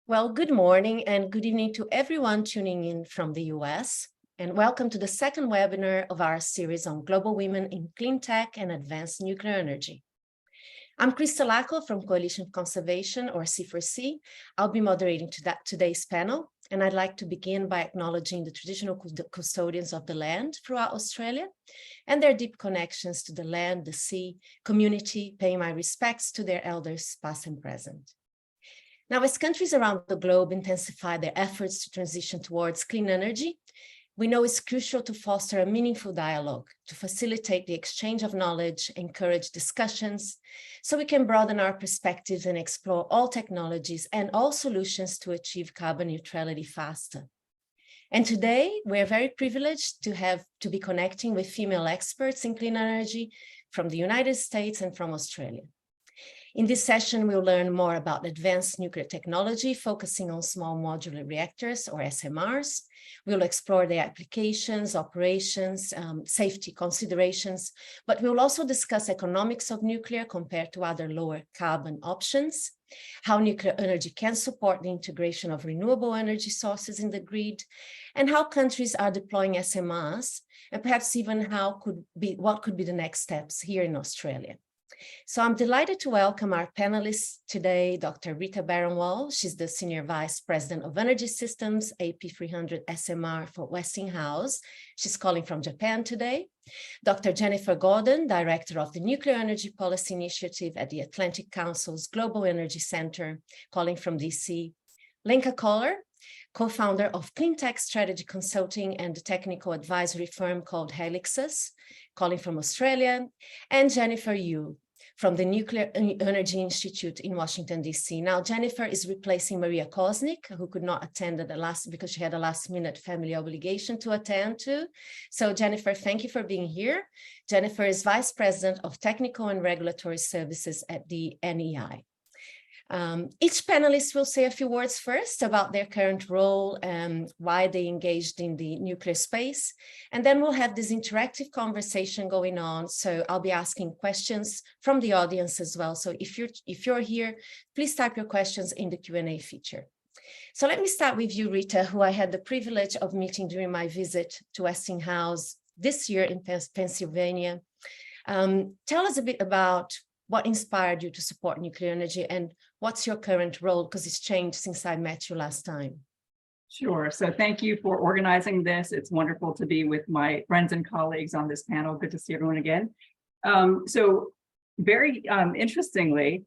Well, good morning and good evening to everyone tuning in from the US, and welcome to the second webinar of our series on global women in clean tech and advanced nuclear energy. I'm Krista Lacco from Coalition for Conservation, or C4C. I'll be moderating today's panel, and I'd like to begin by acknowledging the traditional custodians of the land throughout Australia and their deep connections to the land, the sea, community, paying my respects to their elders, past and present. Now, as countries around the globe intensify their efforts to transition towards clean energy, we know it's crucial to foster a meaningful dialogue, to facilitate the exchange of knowledge, encourage discussions, so we can broaden our perspectives and explore all technologies and all solutions to achieve carbon neutrality faster. And today, we're very privileged to be connecting with female experts in clean energy from the United States and from Australia. In this session, we'll learn more about advanced nuclear technology, focusing on small modular reactors, or SMRs. We'll explore their applications, operations, safety considerations, but we'll also discuss economics of nuclear compared to other lower carbon options, how nuclear energy can support the integration of renewable energy sources in the grid, and how countries are deploying SMRs, and perhaps even what could be the next steps here in Australia. So I'm delighted to welcome our panelists today, Dr. Rita Barron-Wall. She's the Senior Vice President of Energy Systems, AP300 SMR for Westinghouse. She's calling from Japan today. Dr. Jennifer Gordon, Director of the Nuclear Energy Policy Initiative at the Atlantic Council's Global Energy Center, calling from DC. Lenka Kohler, co-founder of Clean Tech Strategy Consulting and the technical advisory firm called Helixus, calling from Australia. And Jennifer Yu, from the Nuclear Energy Institute in Washington, D.C. Now, Jennifer is replacing Maria Koznick, who could not attend because she had a last-minute family obligation to attend to. So, Jennifer, thank you for being here. Jennifer is Vice President of Technical and Regulatory Services at the NEI. Each panelist will say a few words first about their current role and why they engaged in the nuclear space. And then we'll have this interactive conversation going on. So I'll be asking questions from the audience as well. So if you're here, please type your questions in the Q&A feature. So let me start with you, Rita, who I had the privilege of meeting during my visit to Westinghouse this year in Pennsylvania. Tell us a bit about what inspired you to support nuclear energy and what's your current role, because it's changed since I met you last time. Sure. So thank you for organizing this. It's wonderful to be with my friends and colleagues on this panel. Good to see everyone again. So very interestingly,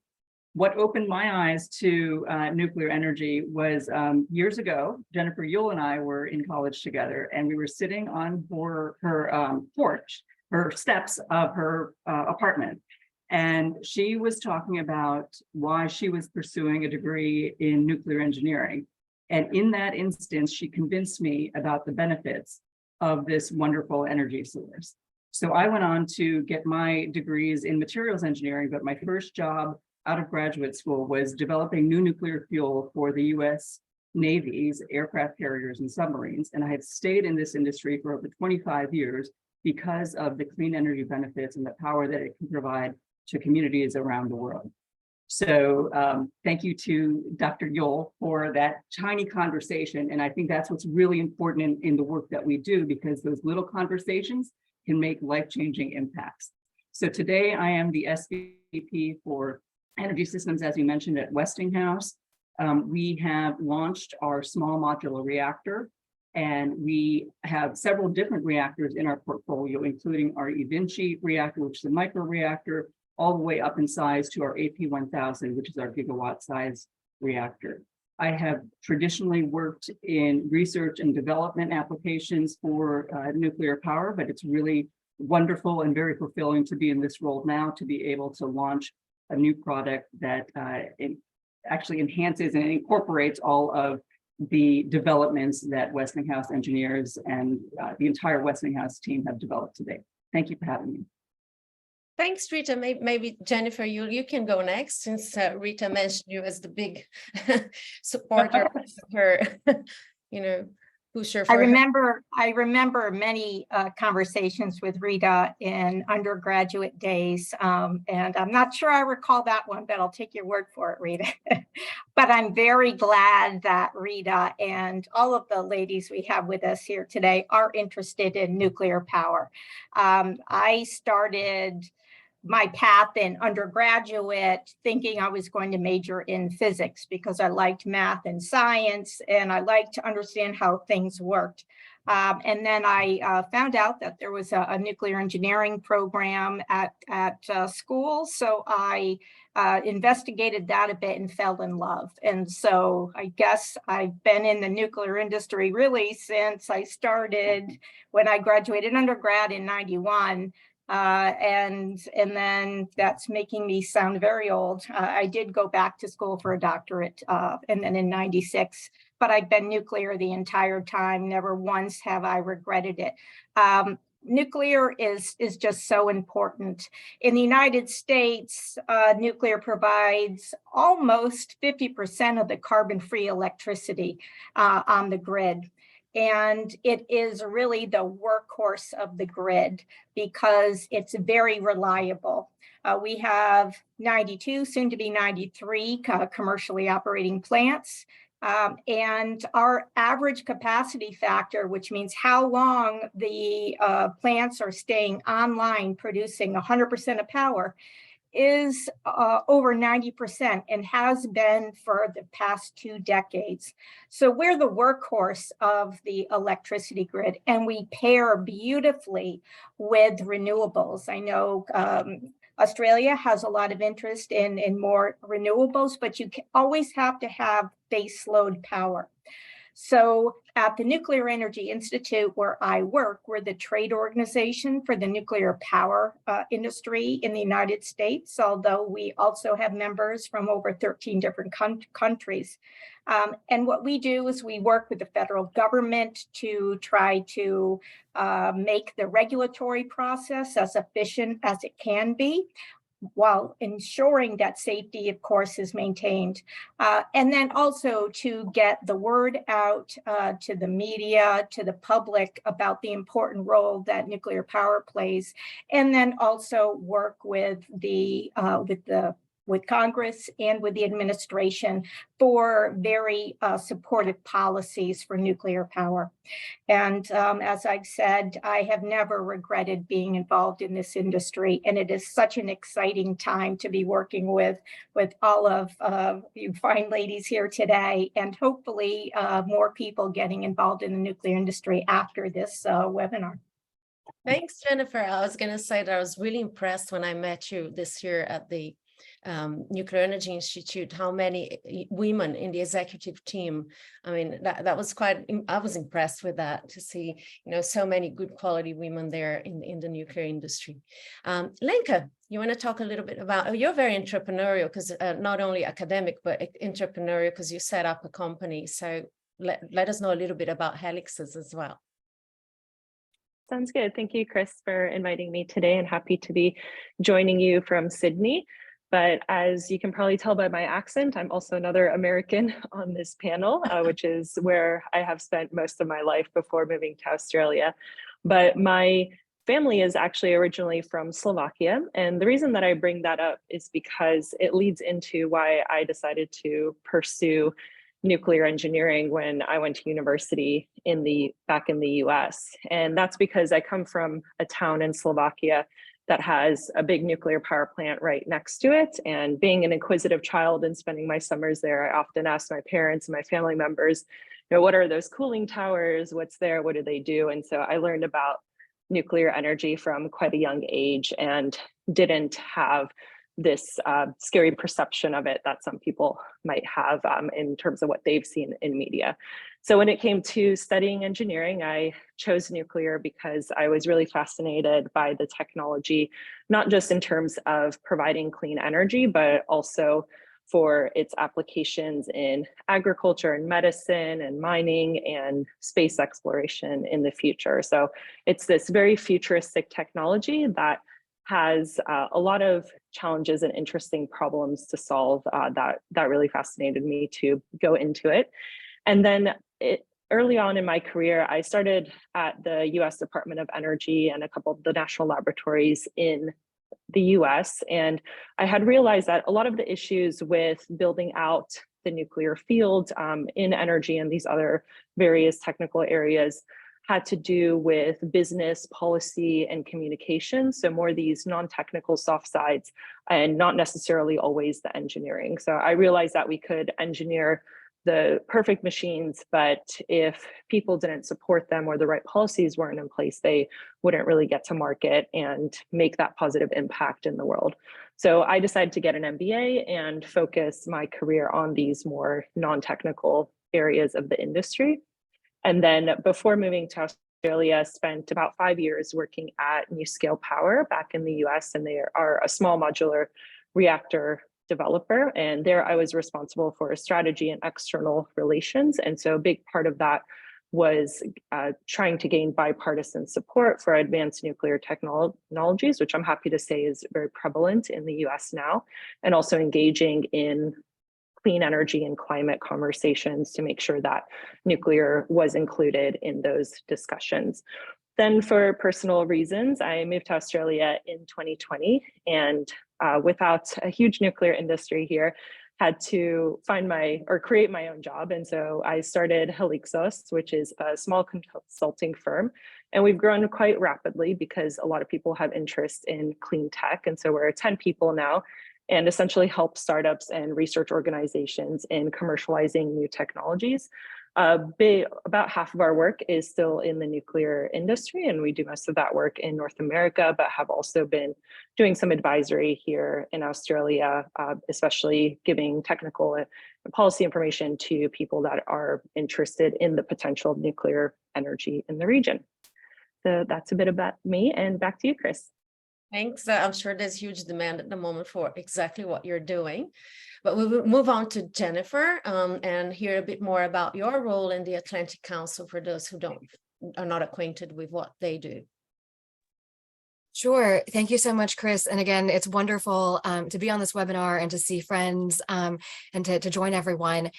what opened my eyes to nuclear energy was years ago, Jennifer Yule and I were in college together, and we were sitting on her porch, her steps of her apartment. And she was talking about why she was pursuing a degree in nuclear engineering. And in that instance, she convinced me about the benefits of this wonderful energy source. So I went on to get my degrees in materials engineering, but my first job out of graduate school was developing new nuclear fuel for the US Navy's aircraft carriers and submarines. And I had stayed in this industry for over 25 years because of the clean energy benefits and the power that it can provide to communities around the world. So thank you to Dr. Yule for that tiny conversation. And I think that's what's really important in the work that we do, because those little conversations can make life-changing impacts. So today I am the SVP for Energy Systems, as you mentioned, at Westinghouse. We have launched our small modular reactor, and we have several different reactors in our portfolio, including our eVinci reactor, which is a microreactor, all the way up in size to our AP1000, which is our gigawatt size reactor. I have traditionally worked in research and development applications for nuclear power, but it's really wonderful and very fulfilling to be in this role now, to be able to launch a new product that actually enhances and incorporates all of the developments that Westinghouse engineers and the entire Westinghouse team have developed today. Thank you for having me. Thanks, Rita. Maybe Jennifer, you can go next, since Rita mentioned you as the big supporter of her, pusher I for her. remember many conversations with Rita in undergraduate days, and I'm not sure I recall that one, but I'll take your word for it, Rita. But I'm very glad that Rita and all of the ladies we have with us here today are interested in nuclear power. I started my path in undergraduate thinking I was going to major in physics because I liked math and science and I liked to understand how things worked. And then I found out that there was a nuclear engineering program at school. So I investigated that a bit and fell in love. And so I guess I've been in the nuclear industry really since I started when I graduated undergrad in '91. And then that's making me sound very old. I did go back to school for a doctorate and then in '96, but I've been nuclear the entire time. Never once have I regretted it. Nuclear is just so important. In the United States, nuclear provides almost 50% of the carbon-free electricity on the grid. And it is really the workhorse of the grid because it's very reliable. We have 92, soon to be 93 commercially operating plants. And our average capacity factor, which means how long the plants are staying online producing 100% of power, is over 90% and has been for the past 2 decades. So we're the workhorse of the electricity grid and we pair beautifully with renewables. I know Australia has a lot of interest in more renewables, but you always have to have base load power. So at the Nuclear Energy Institute, where I work, we're the trade organization for the nuclear power industry in the United States, although we also have members from over 13 different countries. And what we do is we work with the federal government to try to make the regulatory process as efficient as it can be, while ensuring that safety, of course, is maintained. And then also to get the word out to the media, to the public about the important role that nuclear power plays. And then also work with with Congress and with the administration for very supportive policies for nuclear power. And as I've said, I have never regretted being involved in this industry. And it is such an exciting time to be working with all of you fine ladies here today, and hopefully more people getting involved in the nuclear industry after this webinar. Thanks, Jennifer. I was going to say that I was really impressed when I met you this year at the Nuclear Energy Institute, how many women in the executive team. I mean, that was I was impressed with that, to see, so many good quality women there in the nuclear industry. Lenka, you want to talk a little bit about, you're very entrepreneurial, because not only academic, but entrepreneurial, because you set up a company. So let us know a little bit about Helixes as well. Sounds good. Thank you, Chris, for inviting me today, and happy to be joining you from Sydney. But as you can probably tell by my accent, I'm also another American on this panel, which is where I have spent most of my life before moving to Australia. But my family is actually originally from Slovakia. And the reason that I bring that up is because it leads into why I decided to pursue nuclear engineering when I went to university back in the US. And that's because I come from a town in Slovakia that has a big nuclear power plant right next to it. And being an inquisitive child and spending my summers there, I often asked my parents and my family members, what are those cooling towers? What's there? What do they do? And so I learned about nuclear energy from quite a young age and didn't have this scary perception of it that some people might have in terms of what they've seen in media. So when it came to studying engineering, I chose nuclear because I was really fascinated by the technology, not just in terms of providing clean energy, but also for its applications in agriculture and medicine and mining and space exploration in the future. So it's this very futuristic technology that has a lot of challenges and interesting problems to solve that really fascinated me to go into it. And then early on in my career, I started at the US Department of Energy and a couple of the national laboratories in the US. And I had realized that a lot of the issues with building out the nuclear field in energy and these other various technical areas had to do with business, policy, and communication. So more these non-technical soft sides and not necessarily always the engineering. So I realized that we could engineer the perfect machines, but if people didn't support them or the right policies weren't in place, they wouldn't really get to market and make that positive impact in the world. So I decided to get an MBA and focus my career on these more non-technical areas of the industry. And then before moving to Australia, spent about 5 years working at NuScale Power back in the US, and they are a small modular reactor developer. And there I was responsible for strategy and external relations. And so a big part of that was trying to gain bipartisan support for advanced nuclear technologies, which I'm happy to say is very prevalent in the US now, and also engaging in clean energy and climate conversations to make sure that nuclear was included in those discussions. Then for personal reasons, I moved to Australia in 2020, and without a huge nuclear industry here, had to create my own job. And so I started Helixos, which is a small consulting firm. And we've grown quite rapidly because a lot of people have interest in clean tech. And so we're 10 people now, and essentially help startups and research organizations in commercializing new technologies. About half of our work is still in the nuclear industry, and we do most of that work in North America, but have also been doing some advisory here in Australia, especially giving technical and policy information to people that are interested in the potential of nuclear energy in the region. So that's a bit about me, and back to you, Chris. Thanks. I'm sure there's huge demand at the moment for exactly what you're doing. But we will move on to Jennifer and hear a bit more about your role in the Atlantic Council for those who are not acquainted with what they do. Sure. Thank you so much, Chris. And again, it's wonderful to be on this webinar and to see friends and to join everyone.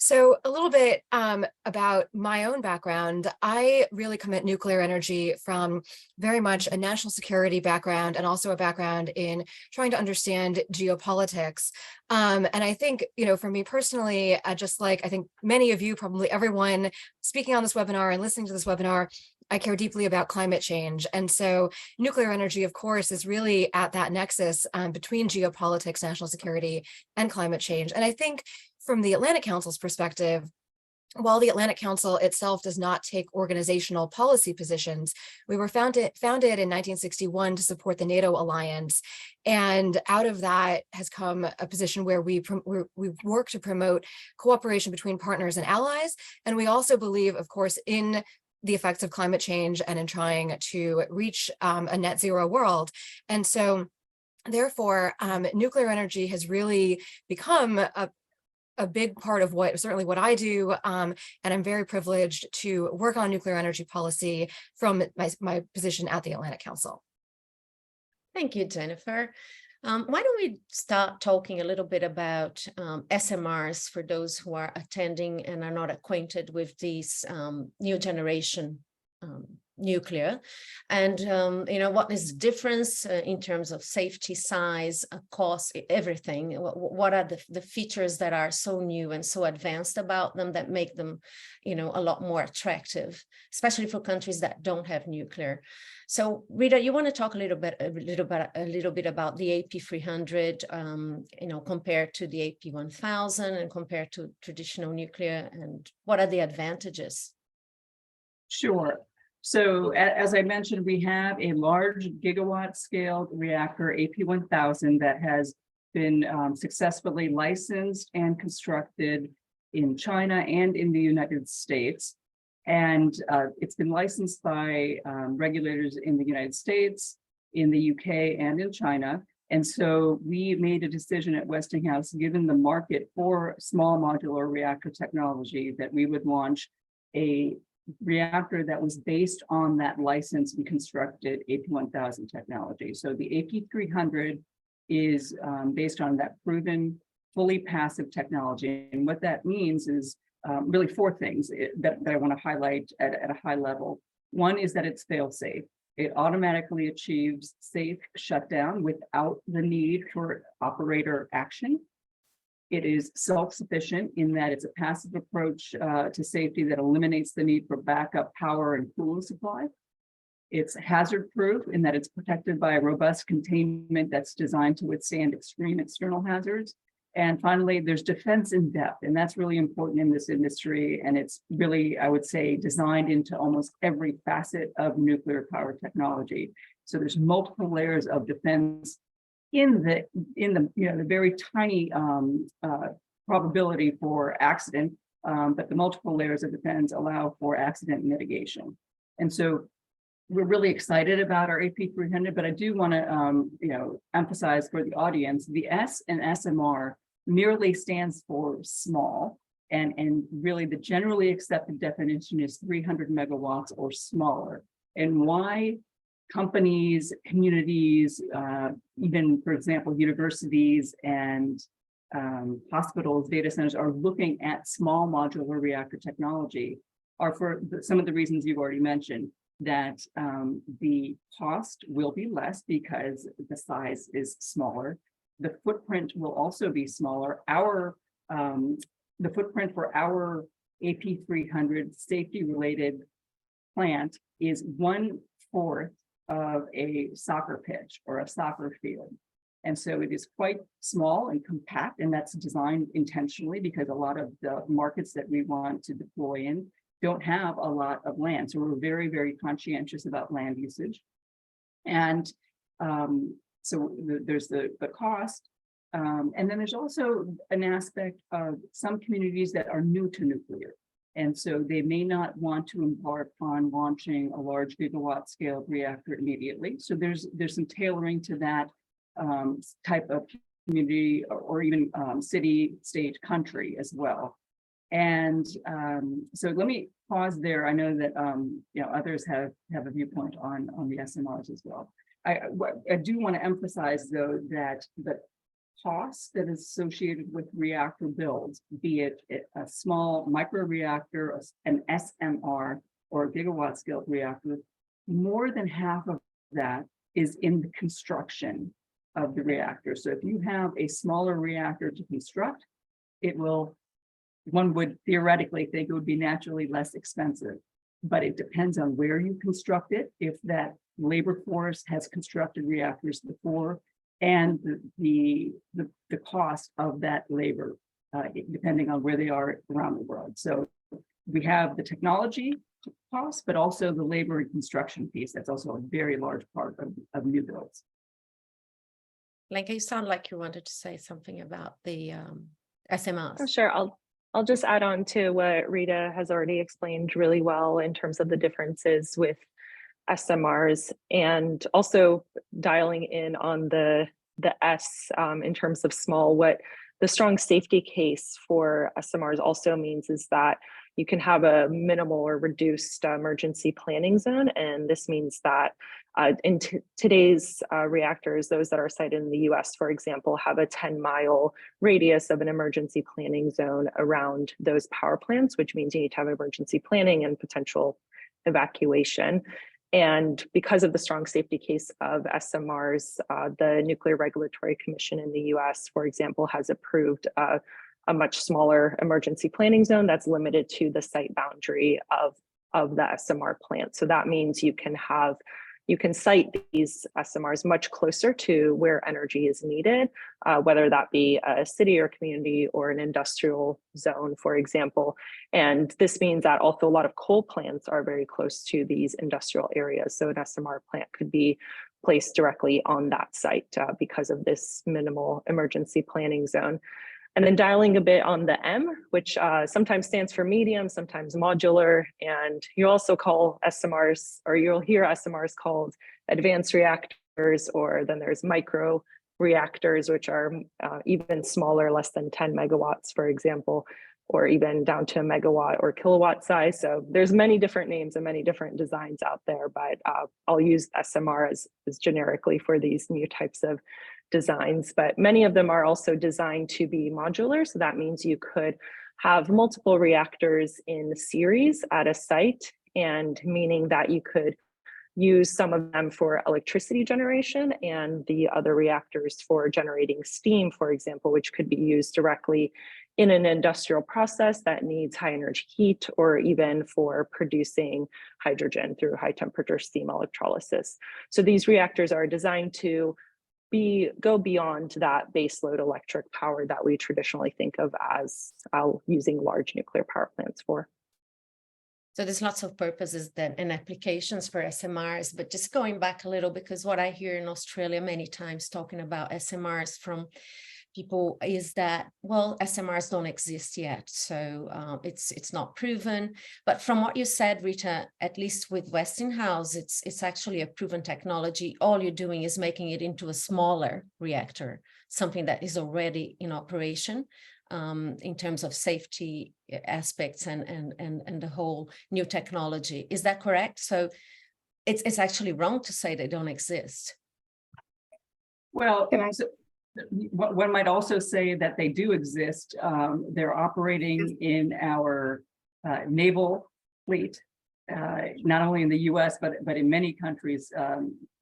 So a little bit about my own background. I really come at nuclear energy from very much a national security background and also a background in trying to understand geopolitics. And I think, for me personally, just like I think many of you, probably everyone speaking on this webinar and listening to this webinar, I care deeply about climate change. And so nuclear energy, of course, is really at that nexus between geopolitics, national security, and climate change. And I think from the Atlantic Council's perspective, while the Atlantic Council itself does not take organizational policy positions, we were founded in 1961 to support the NATO alliance. And out of that has come a position where we work to promote cooperation between partners and allies. And we also believe, of course, in the effects of climate change and in trying to reach a net zero world. And so therefore, nuclear energy has really become a big part of certainly what I do, and I'm very privileged to work on nuclear energy policy from my position at the Atlantic Council. Thank you, Jennifer. Why don't we start talking a little bit about SMRs for those who are attending and are not acquainted with these new generation nuclear, and what is the difference in terms of safety, size, cost, everything. What are the features that are so new and so advanced about them that make them a lot more attractive, especially for countries that don't have nuclear. So Rita, you want to talk a little bit about the AP300 compared to the AP1000 and compared to traditional nuclear, and what are the advantages? Sure. So as I mentioned, we have a large gigawatt scaled reactor, AP1000, that has been successfully licensed and constructed in China and in the United States. And it's been licensed by regulators in the United States, in the UK, and in China. And so we made a decision at Westinghouse, given the market for small modular reactor technology, that we would launch a reactor that was based on that licensed and constructed AP1000 technology. So the AP300 is based on that proven, fully passive technology. And what that means is really four things that I want to highlight at a high level. One is that it's fail-safe. It automatically achieves safe shutdown without the need for operator action. It is self-sufficient in that it's a passive approach to safety that eliminates the need for backup power and cooling supply. It's hazard-proof in that it's protected by a robust containment that's designed to withstand extreme external hazards. And finally, there's defense in depth, and that's really important in this industry. And it's really, I would say, designed into almost every facet of nuclear power technology. So there's multiple layers of defense in the the very tiny probability for accident, but the multiple layers of defense allow for accident mitigation. And so we're really excited about our AP300, but I do want to emphasize for the audience, the S in SMR merely stands for small, and really the generally accepted definition is 300 megawatts or smaller. And why companies, communities, even, for example, universities and hospitals, data centers are looking at small modular reactor technology are for some of the reasons you've already mentioned, that the cost will be less because the size is smaller. The footprint will also be smaller. The footprint for our AP300 safety-related plant is 1/4 of a soccer pitch or a soccer field. And so it is quite small and compact, and that's designed intentionally because a lot of the markets that we want to deploy in don't have a lot of land. So we're very, very conscientious about land usage. And so there's the cost. And then there's also an aspect of some communities that are new to nuclear. And so they may not want to embark on launching a large gigawatt scale reactor immediately. So there's some tailoring to that type of community or even city, state, country as well. And so let me pause there. I know that others have a viewpoint on the SMRs as well. I do want to emphasize though that the cost that is associated with reactor builds, be it a small micro reactor, an SMR, or a gigawatt scale reactor, more than half of that is in the construction of the reactor. So if you have a smaller reactor to construct, one would theoretically think it would be naturally less expensive, but it depends on where you construct it. If that labor force has constructed reactors before, and the cost of that labor, depending on where they are around the world. So we have the technology cost, but also the labor and construction piece. That's also a very large part of new builds. Lenka, you sound like you wanted to say something about the SMRs. Oh, sure. I'll just add on to what Rita has already explained really well in terms of the differences with SMRs, and also dialing in on the S in terms of small. What the strong safety case for SMRs also means is that you can have a minimal or reduced emergency planning zone, and this means that in today's reactors, those that are sited in the US, for example, have a 10-mile radius of an emergency planning zone around those power plants, which means you need to have emergency planning and potential evacuation. And because of the strong safety case of SMRs, the Nuclear Regulatory Commission in the US, for example, has approved a much smaller emergency planning zone that's limited to the site boundary of the SMR plant. So that means you can site these SMRs much closer to where energy is needed, whether that be a city or community or an industrial zone, for example. And this means that although a lot of coal plants are very close to these industrial areas, so an SMR plant could be placed directly on that site because of this minimal emergency planning zone. And then dialing a bit on the M, which sometimes stands for medium, sometimes modular, and you also call SMRs, or you'll hear SMRs called advanced reactors, or then there's micro reactors, which are even smaller, less than 10 megawatts, for example, or even down to a megawatt or kilowatt size. So there's many different names and many different designs out there, but I'll use SMR as generically for these new types of designs, but many of them are also designed to be modular. So that means you could have multiple reactors in series at a site, and meaning that you could use some of them for electricity generation and the other reactors for generating steam, for example, which could be used directly in an industrial process that needs high energy heat, or even for producing hydrogen through high temperature steam electrolysis. So these reactors are designed to go beyond that baseload electric power that we traditionally think of as using large nuclear power plants for. So there's lots of purposes then and applications for SMRs, but just going back a little, because what I hear in Australia many times talking about SMRs from people is that, well, SMRs don't exist yet, so it's not proven. But from what you said, Rita, at least with Westinghouse, it's actually a proven technology. All you're doing is making it into a smaller reactor, something that is already in operation. In terms of safety aspects and the whole new technology. Is that correct? So it's actually wrong to say they don't exist. Well, one might also say that they do exist. They're operating in our naval fleet, not only in the US, but in many countries,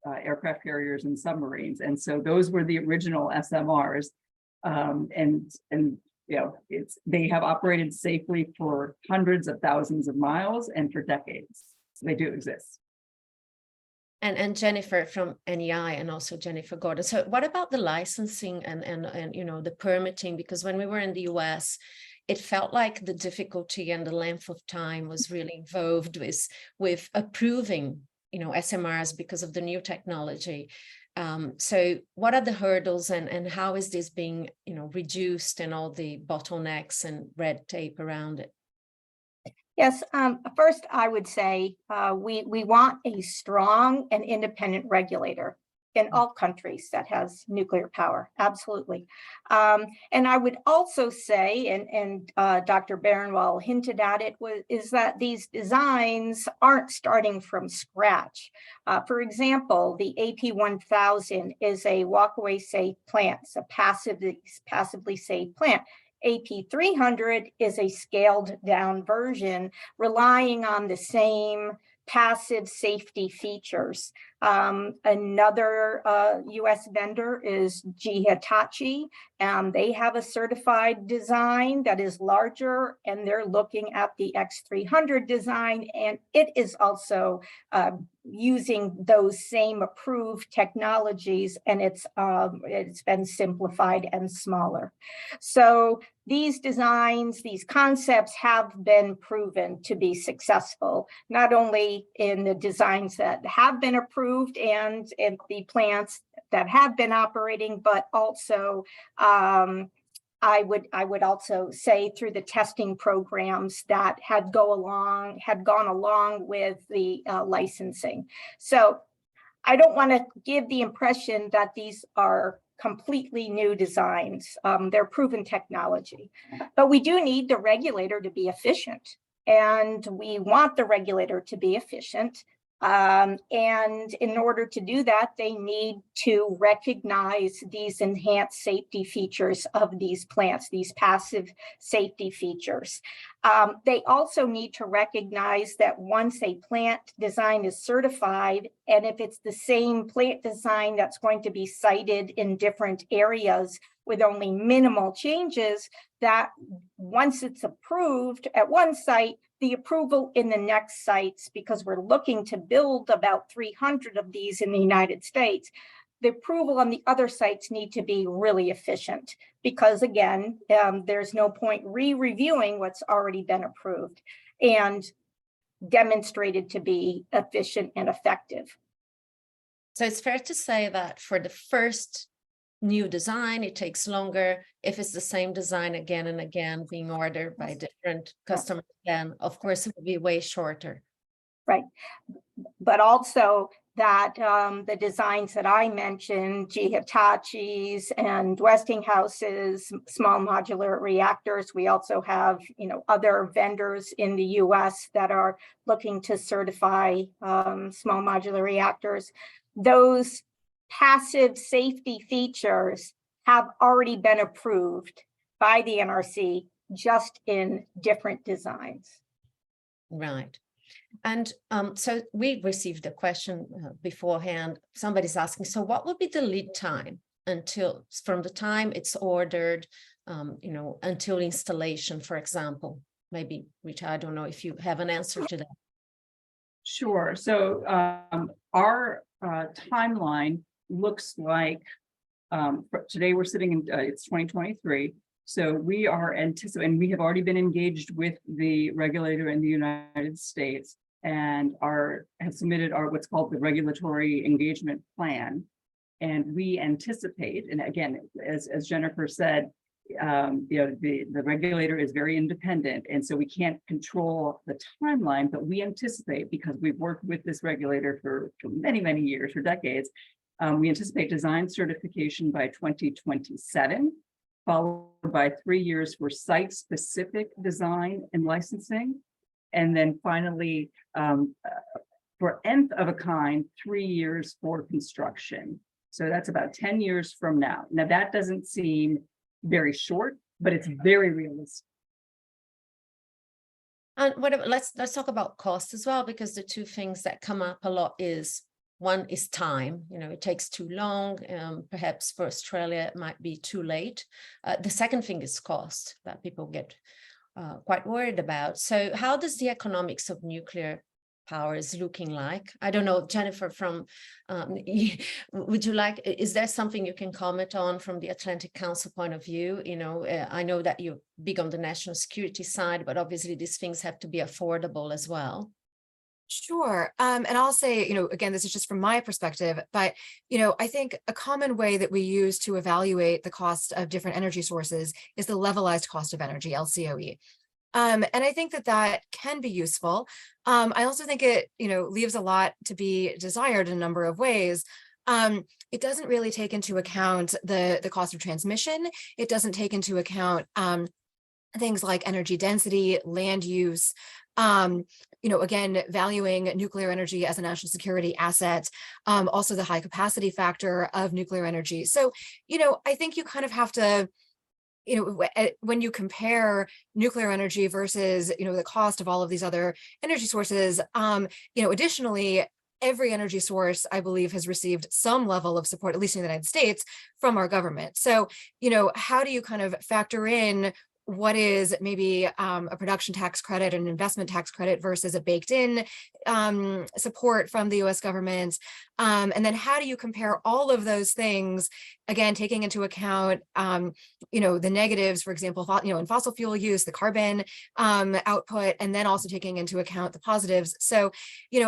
aircraft carriers and submarines. And so those were the original SMRs. And you know, they have operated safely for hundreds of thousands of miles and for decades. So they do exist. And Jennifer from NEI, and also Jennifer Gordon. So what about the licensing and you know, the permitting? Because when we were in the US, it felt like the difficulty and the length of time was really involved with approving, you know, SMRs because of the new technology. So what are the hurdles and how is this being, you know, reduced, and all the bottlenecks and red tape around it? Yes, first I would say we want a strong and independent regulator in all countries that has nuclear power, absolutely. And I would also say, and Dr. Barenwall hinted at it, is that these designs aren't starting from scratch. For example, the AP1000 is a walkaway safe plant. It's a passively safe plant. AP300 is a scaled down version relying on the same passive safety features. Another US vendor is GE Hitachi, and they have a certified design that is larger, and they're looking at the X300 design, and it is also using those same approved technologies, and it's been simplified and smaller. So these designs, these concepts have been proven to be successful, not only in the designs that have been approved and in the plants that have been operating, but also I would also say through the testing programs that had gone along with the licensing. So I don't want to give the impression that these are completely new designs. They're proven technology, but we do need the regulator to be efficient, and we want the regulator to be efficient. And in order to do that, they need to recognize these enhanced safety features of these plants, these passive safety features. They also need to recognize that once a plant design is certified, and if it's the same plant design that's going to be cited in different areas with only minimal changes, that once it's approved at one site, the approval in the next sites, because we're looking to build about 300 of these in the United States, the approval on the other sites need to be really efficient, because again, there's no point re-reviewing what's already been approved and demonstrated to be efficient and effective. So it's fair to say that for the first new design, it takes longer. If it's the same design again and again being ordered by different customers, then of course it will be way shorter. Right, but also that the designs that I mentioned, GE Hitachi's and Westinghouse's small modular reactors. We also have, other vendors in the US that are looking to certify small modular reactors. Those passive safety features have already been approved by the NRC just in different designs. Right. And so we received a question beforehand. Somebody's asking, so what would be the lead time until from the time it's ordered, until installation, for example? Maybe, Rita, I don't know if you have an answer to that. Sure. So our timeline looks like today we're sitting in it's 2023. So we are anticipating, and we have already been engaged with the regulator in the United States and have submitted our what's called the regulatory engagement plan. And we anticipate, and again, as Jennifer said, the regulator is very independent, and so we can't control the timeline, but we anticipate, because we've worked with this regulator for many, many years, for decades, we anticipate design certification by 2027, followed by 3 years for site-specific design and licensing, and then finally, for nth of a kind, 3 years for construction. So that's about 10 years from now. Now, that doesn't seem very short, but it's very realistic. And let's talk about cost as well, because the two things that come up a lot is, one is time. It takes too long. Perhaps for Australia, it might be too late. The second thing is cost that people get quite worried about. So how does the economics of nuclear power is looking like? I don't know, Jennifer, would you like, is there something you can comment on from the Atlantic Council point of view? I know that you're big on the national security side, but obviously these things have to be affordable as well. Sure. And I'll say, again, this is just from my perspective, but, I think a common way that we use to evaluate the cost of different energy sources is the levelized cost of energy, LCOE. And I think that can be useful. I also think it, leaves a lot to be desired in a number of ways. It doesn't really take into account the cost of transmission. It doesn't take into account things like energy density, land use, again, valuing nuclear energy as a national security asset, also the high capacity factor of nuclear energy. So, I think you kind of have to, when you compare nuclear energy versus, the cost of all of these other energy sources, additionally, every energy source, I believe, has received some level of support, at least in the United States, from our government. So, how do you kind of factor in what is maybe a production tax credit, an investment tax credit versus a baked in support from the US government? And then how do you compare all of those things, again, taking into account, the negatives, for example, in fossil fuel use, the carbon output, and then also taking into account the positives. So,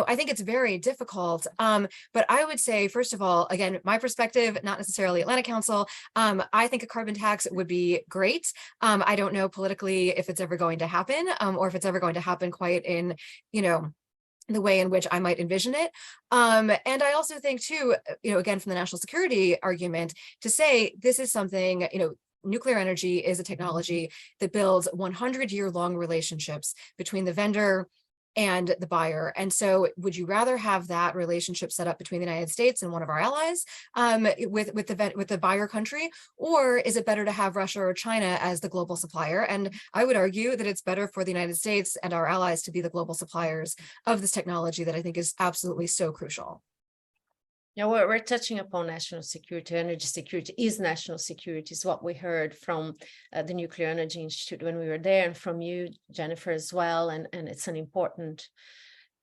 I think it's very difficult. But I would say, first of all, again, my perspective, not necessarily Atlantic Council, I think a carbon tax would be great. I don't know politically if it's ever going to happen, or if it's ever going to happen quite in, the way in which I might envision it. And I also think too, again, from the national security argument, to say this is something, nuclear energy is a technology that builds 100-year-long relationships between the vendor and the buyer. And so would you rather have that relationship set up between the United States and one of our allies with the buyer country, or is it better to have Russia or China as the global supplier? And I would argue that it's better for the United States and our allies to be the global suppliers of this technology that I think is absolutely so crucial. Yeah, we're touching upon national security. Energy security is national security, is what we heard from the Nuclear Energy Institute when we were there, and from you, Jennifer, as well. And it's an important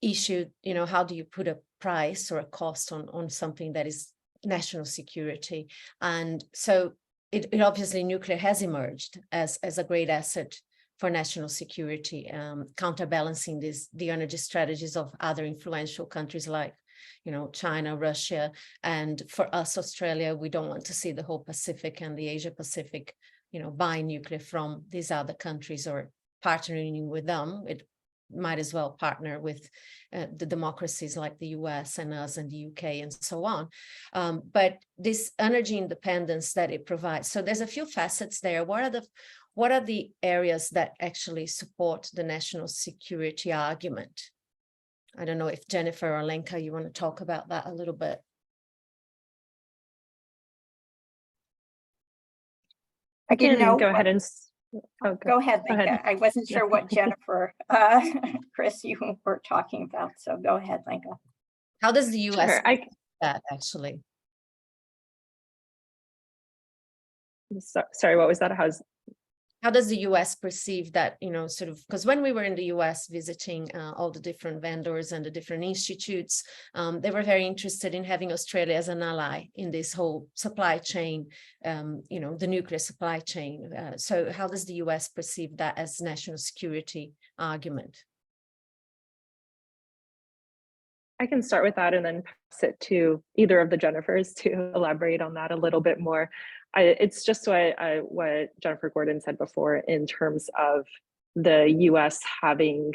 issue. How do you put a price or a cost on something that is national security? And so it obviously, nuclear has emerged as a great asset for national security, counterbalancing the energy strategies of other influential countries like China, Russia. And for us, Australia, we don't want to see the whole Pacific and the Asia Pacific, buying nuclear from these other countries or partnering with them. It might as well partner with the democracies like the US and us and the UK and so on. But this energy independence that it provides, so there's a few facets there. What are the areas that actually support the national security argument? I don't know if Jennifer or Lenka, you want to talk about that a little bit. I didn't know. Go ahead and Okay. Go ahead, Go ahead. Lenka. I wasn't sure what Jennifer, Chris, you were talking about. So go ahead, Lenka. How does the US Sure. do that actually? Sorry, what was that? How does the US perceive that, sort of, because when we were in the US visiting all the different vendors and the different institutes, they were very interested in having Australia as an ally in this whole supply chain, the nuclear supply chain. So how does the US perceive that as national security argument? I can start with that and then pass it to either of the Jennifers to elaborate on that a little bit more. It's just what Jennifer Gordon said before in terms of the US having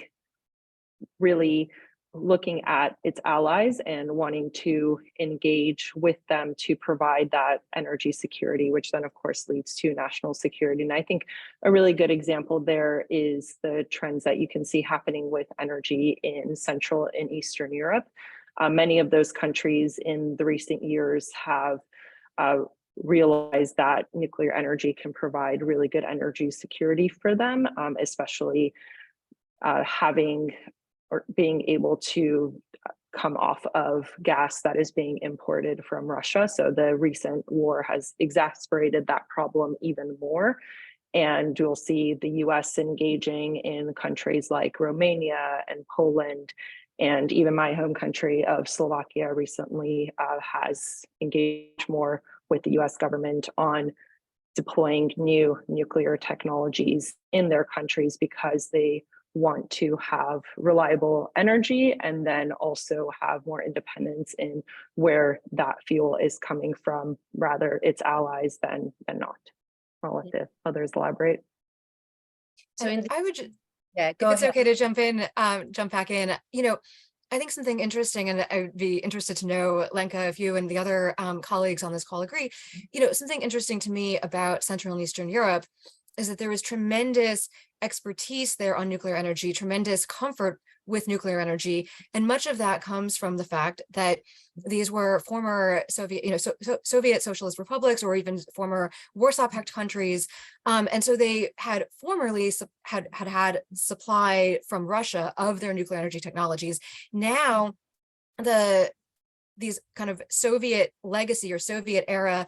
really looking at its allies and wanting to engage with them to provide that energy security, which then of course leads to national security. And I think a really good example there is the trends that you can see happening with energy in Central and Eastern Europe. Many of those countries in the recent years have realized that nuclear energy can provide really good energy security for them, especially having or being able to come off of gas that is being imported from Russia. So the recent war has exacerbated that problem even more. And you'll see the US engaging in countries like Romania and Poland, and even my home country of Slovakia recently has engaged more with the US government on deploying new nuclear technologies in their countries because they want to have reliable energy and then also have more independence in where that fuel is coming from, rather its allies than not. I'll let the others elaborate. So I would just, yeah, go if it's ahead. okay to jump back in, I think something interesting, and I would be interested to know, Lenka, if you and the other colleagues on this call agree, something interesting to me about Central and Eastern Europe is that there is tremendous expertise there on nuclear energy, tremendous comfort with nuclear energy. And much of that comes from the fact that these were former Soviet, Soviet socialist republics, or even former Warsaw Pact countries. And so they had formerly had supply from Russia of their nuclear energy technologies. Now, these kind of Soviet legacy or Soviet era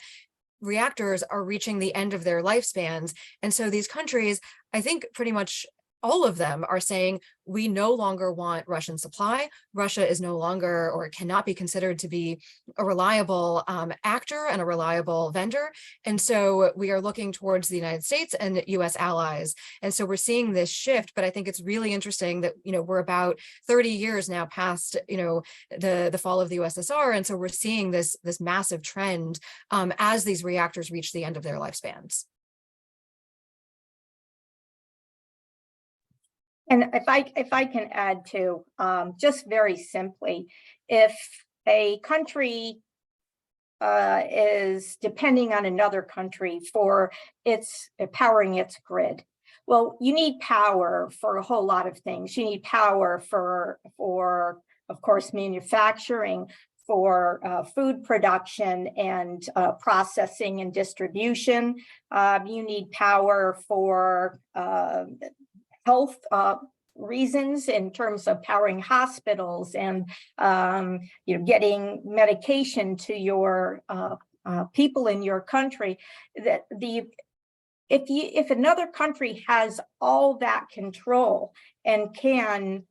reactors are reaching the end of their lifespans. And so these countries, I think pretty much all of them are saying, we no longer want Russian supply. Russia is no longer or cannot be considered to be a reliable actor and a reliable vendor. And so we are looking towards the United States and US allies. And so we're seeing this shift, but I think it's really interesting that, we're about 30 years now past, the fall of the USSR. And so we're seeing this massive trend as these reactors reach the end of their lifespans. And if I can add to, just very simply, if a country is depending on another country for its powering its grid, well, you need power for a whole lot of things. You need power for of course, manufacturing, for food production and processing and distribution. You need power for health reasons in terms of powering hospitals and getting medication to your people in your country. That if another country has all that control and can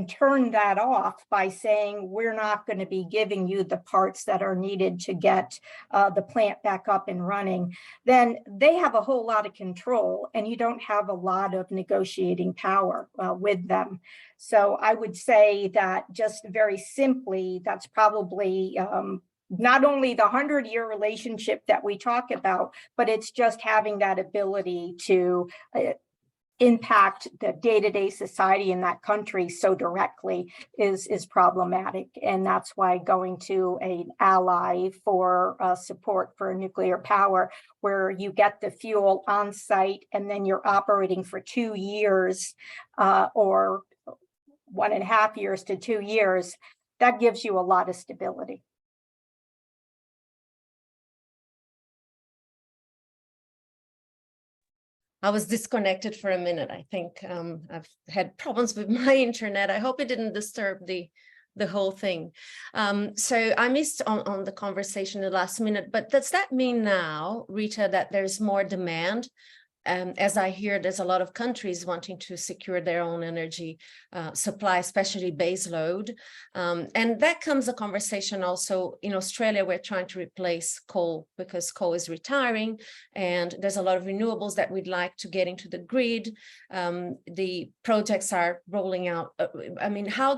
turn that off by saying, we're not going to be giving you the parts that are needed to get the plant back up and running, then they have a whole lot of control and you don't have a lot of negotiating power with them. So I would say that just very simply, that's probably not only the 100-year relationship that we talk about, but it's just having that ability to impact the day-to-day society in that country so directly is problematic. And that's why going to an ally for support for nuclear power, where you get the fuel on site and then you're operating for 2 years or 1.5 years to 2 years, that gives you a lot of stability. I was disconnected for a minute. I think I've had problems with my internet. I hope it didn't disturb the whole thing. So I missed on the conversation the last minute, but does that mean now, Rita, that there's more demand? As I hear, there's a lot of countries wanting to secure their own energy supply, especially base load. And that comes a conversation also in Australia. We're trying to replace coal because coal is retiring, and there's a lot of renewables that we'd like to get into the grid. The projects are rolling out. I mean, how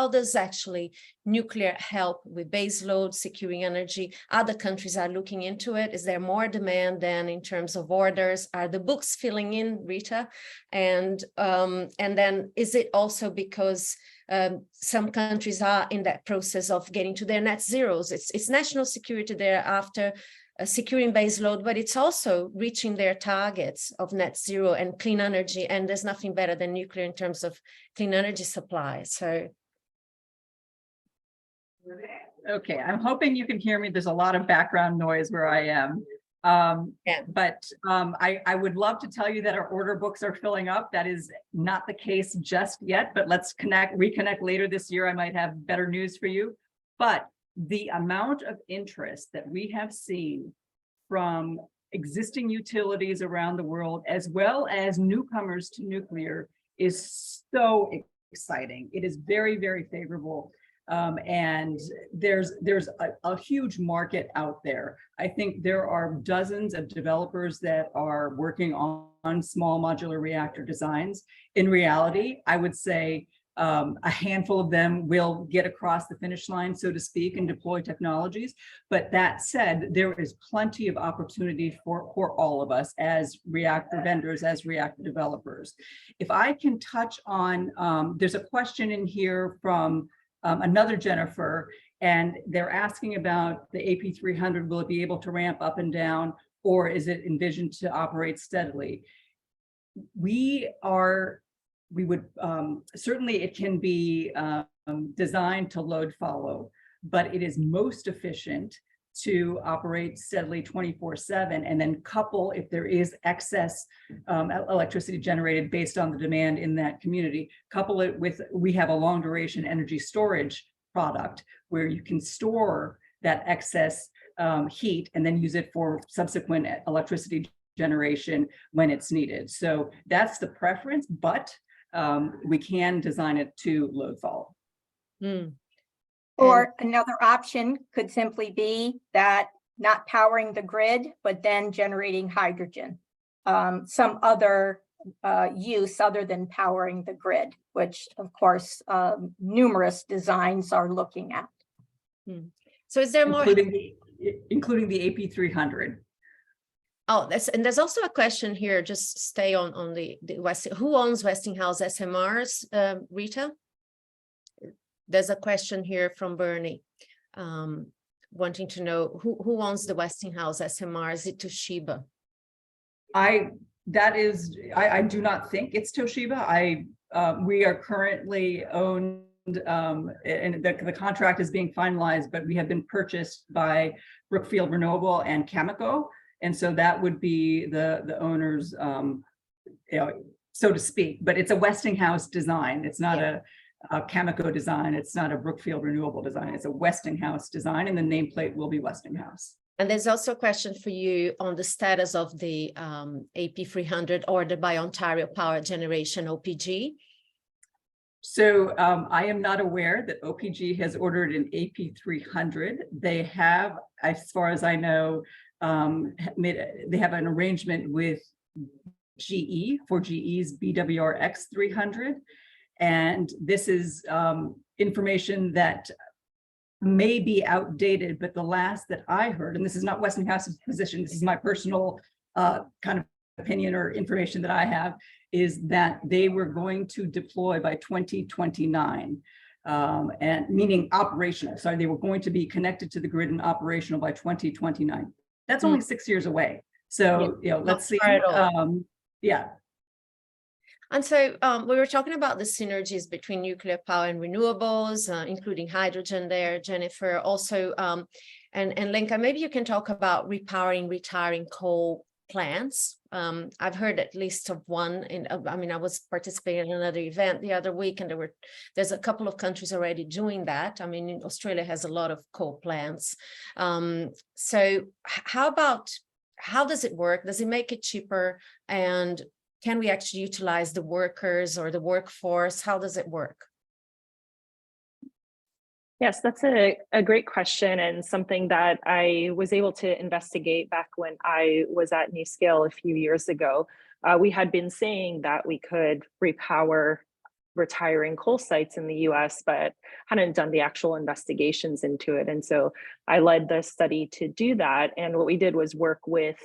does actually nuclear help with base load, securing energy? Other countries are looking into it. Is there more demand than in terms of orders? Are the books filling in, Rita? And then is it also because some countries are in that process of getting to their net zeros? It's national security there after securing base load, but it's also reaching their targets of net zero and clean energy. And there's nothing better than nuclear in terms of clean energy supply. So. Okay, I'm hoping you can hear me. There's a lot of background noise where I am. But I would love to tell you that our order books are filling up. That is not the case just yet, but let's reconnect later this year. I might have better news for you. But the amount of interest that we have seen from existing utilities around the world, as well as newcomers to nuclear, is so exciting. It is very, very favorable. And there's a huge market out there. I think there are dozens of developers that are working on small modular reactor designs. In reality, I would say a handful of them will get across the finish line, so to speak, and deploy technologies. But that said, there is plenty of opportunity for all of us as reactor vendors, as reactor developers. If I can touch on, there's a question in here from another Jennifer, and they're asking about the AP300. Will it be able to ramp up and down, or is it envisioned to operate steadily? We would certainly, it can be designed to load follow, but it is most efficient to operate steadily 24/7, and then couple, if there is excess electricity generated based on the demand in that community, couple it with, we have a long duration energy storage product where you can store that excess heat and then use it for subsequent electricity generation when it's needed. So that's the preference, but we can design it to load follow. Or another option could simply be that not powering the grid, but then generating hydrogen. Some other use other than powering the grid, which of course numerous designs are looking at. So is there more? Including the AP300. Oh, and there's also a question here, just stay on the West. Who owns Westinghouse SMRs, Rita? There's a question here from Bernie, wanting to know who owns the Westinghouse SMR. Is it Toshiba? I do not think it's Toshiba. We are currently owned, and the contract is being finalized, but we have been purchased by Brookfield Renewable and Cameco, and so that would be the owners, so to speak. But it's a Westinghouse design. It's not a Cameco design. It's not a Brookfield Renewable design. It's a Westinghouse design, and the nameplate will be Westinghouse. And there's also a question for you on the status of the AP300 ordered by Ontario Power Generation, OPG. So I am not aware that OPG has ordered an AP300. They have, as far as I know, they have an arrangement with GE for GE's BWRX 300. And this is information that may be outdated, but the last that I heard, and this is not Westinghouse's position, this is my personal kind of opinion or information that I have, is that they were going to deploy by 2029, and meaning operational. Sorry, they were going to be connected to the grid and operational by 2029. That's only 6 years away. So, let's see. Yeah. And so we were talking about the synergies between nuclear power and renewables, including hydrogen there, Jennifer. Also, and Lenka, maybe you can talk about repowering, retiring coal. plants. I've heard at least of one I was participating in another event the other week, and there's a couple of countries already doing that. I mean, Australia has a lot of coal plants. So how does it work? Does it make it cheaper? And can we actually utilize the workers or the workforce? How does it work? Yes, that's a great question, and something that I was able to investigate back when I was at NuScale a few years ago. We had been saying that we could repower retiring coal sites in the US, but hadn't done the actual investigations into it. And so I led the study to do that. And what we did was work with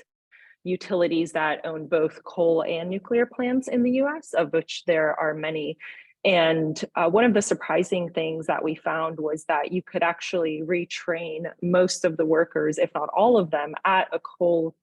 utilities that own both coal and nuclear plants in the US, of which there are many. And one of the surprising things that we found was that you could actually retrain most of the workers, if not all of them, at a coal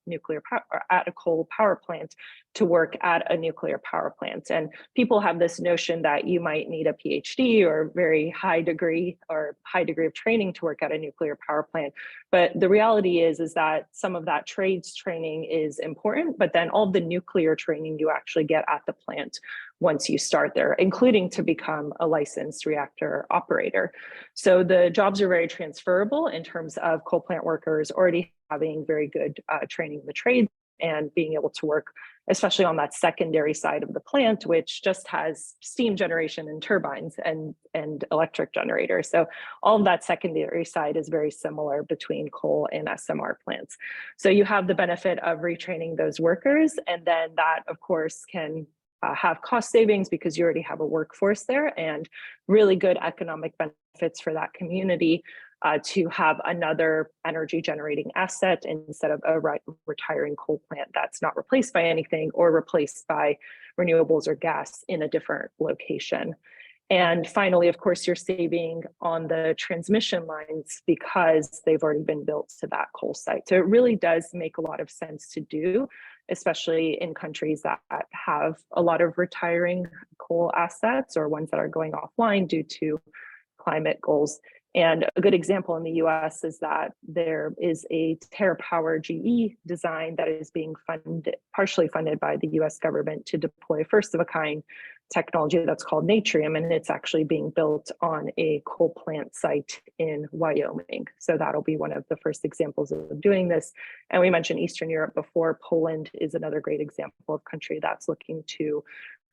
power plant to work at a nuclear power plant. And people have this notion that you might need a PhD or very high degree of training to work at a nuclear power plant. But the reality is that some of that trades training is important, but then all the nuclear training you actually get at the plant once you start there, including to become a licensed reactor operator. So the jobs are very transferable in terms of coal plant workers already having very good training in the trades and being able to work, especially on that secondary side of the plant, which just has steam generation and turbines and electric generators. So all of that secondary side is very similar between coal and SMR plants. So you have the benefit of retraining those workers, and then that, of course, can have cost savings because you already have a workforce there, and really good economic benefits for that community to have another energy generating asset instead of a retiring coal plant that's not replaced by anything or replaced by renewables or gas in a different location. And finally, of course, you're saving on the transmission lines because they've already been built to that coal site. So it really does make a lot of sense to do, especially in countries that have a lot of retiring coal assets or ones that are going offline due to climate goals. And a good example in the US is that there is a TerraPower GE design that is being partially funded by the US government to deploy first of a kind technology that's called Natrium, and it's actually being built on a coal plant site in Wyoming. So that'll be one of the first examples of doing this. And we mentioned Eastern Europe before. Poland is another great example of country that's looking to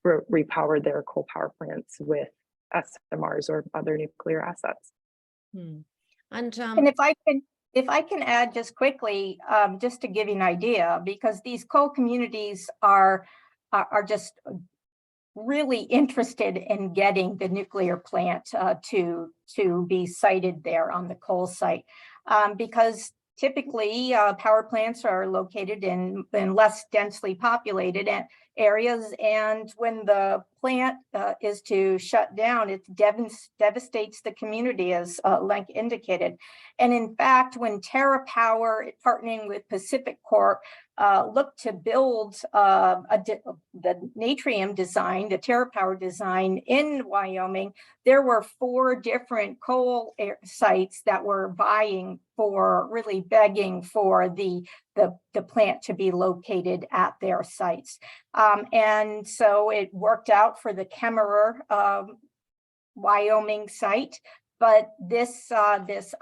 repower their coal power plants with SMRs or other nuclear assets. And if I can add just quickly, just to give you an idea, because these coal communities are just really interested in getting the nuclear plant to be sited there on the coal site, because typically power plants are located in less densely populated areas, and when the plant is to shut down, it devastates the community, as Lenk indicated. And in fact, when TerraPower, partnering with Pacific Corp, looked to build the Natrium design, the TerraPower design in Wyoming, there were 4 different coal sites that were really begging for the plant to be located at their sites. And so it worked out for the Kemmerer Wyoming site. But this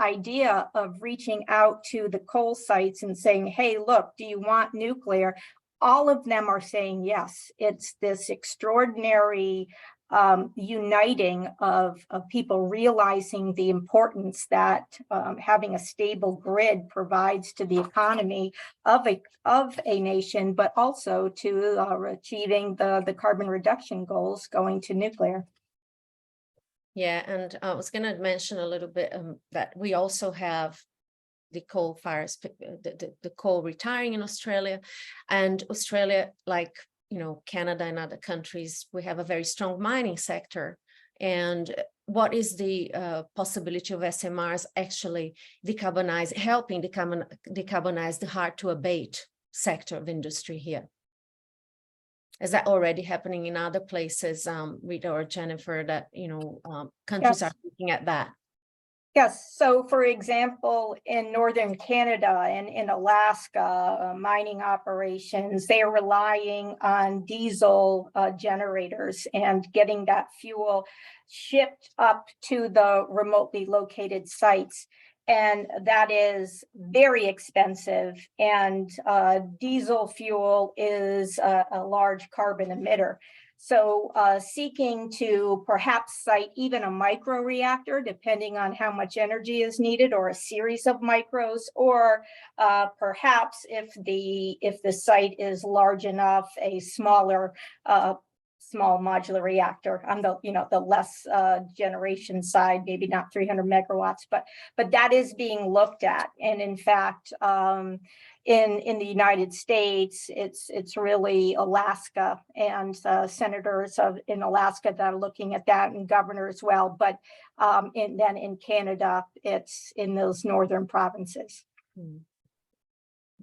idea of reaching out to the coal sites and saying, hey, look, do you want nuclear? All of them are saying yes. It's this extraordinary uniting of people realizing the importance that having a stable grid provides to the economy of a nation, but also to achieving the carbon reduction goals going to nuclear. Yeah, and I was going to mention a little bit that we also have the coal fires, the coal retiring in Australia, and Australia, like Canada and other countries, we have a very strong mining sector. And what is the possibility of SMRs actually helping decarbonize the hard to abate sector of industry here? Is that already happening in other places, Rita or Jennifer, that countries are looking at that? Yes, so for example, in northern Canada and in Alaska, mining operations, they are relying on diesel generators and getting that fuel shipped up to the remotely located sites. And that is very expensive. And diesel fuel is a large carbon emitter. So seeking to perhaps site even a micro reactor, depending on how much energy is needed, or a series of micros, or perhaps if the site is large enough, a smaller small modular reactor on the less generation side, maybe not 300 megawatts, but that is being looked at. And in fact, in the United States, it's really Alaska and senators in Alaska that are looking at that, and governor as well. But then in Canada, it's in those northern provinces.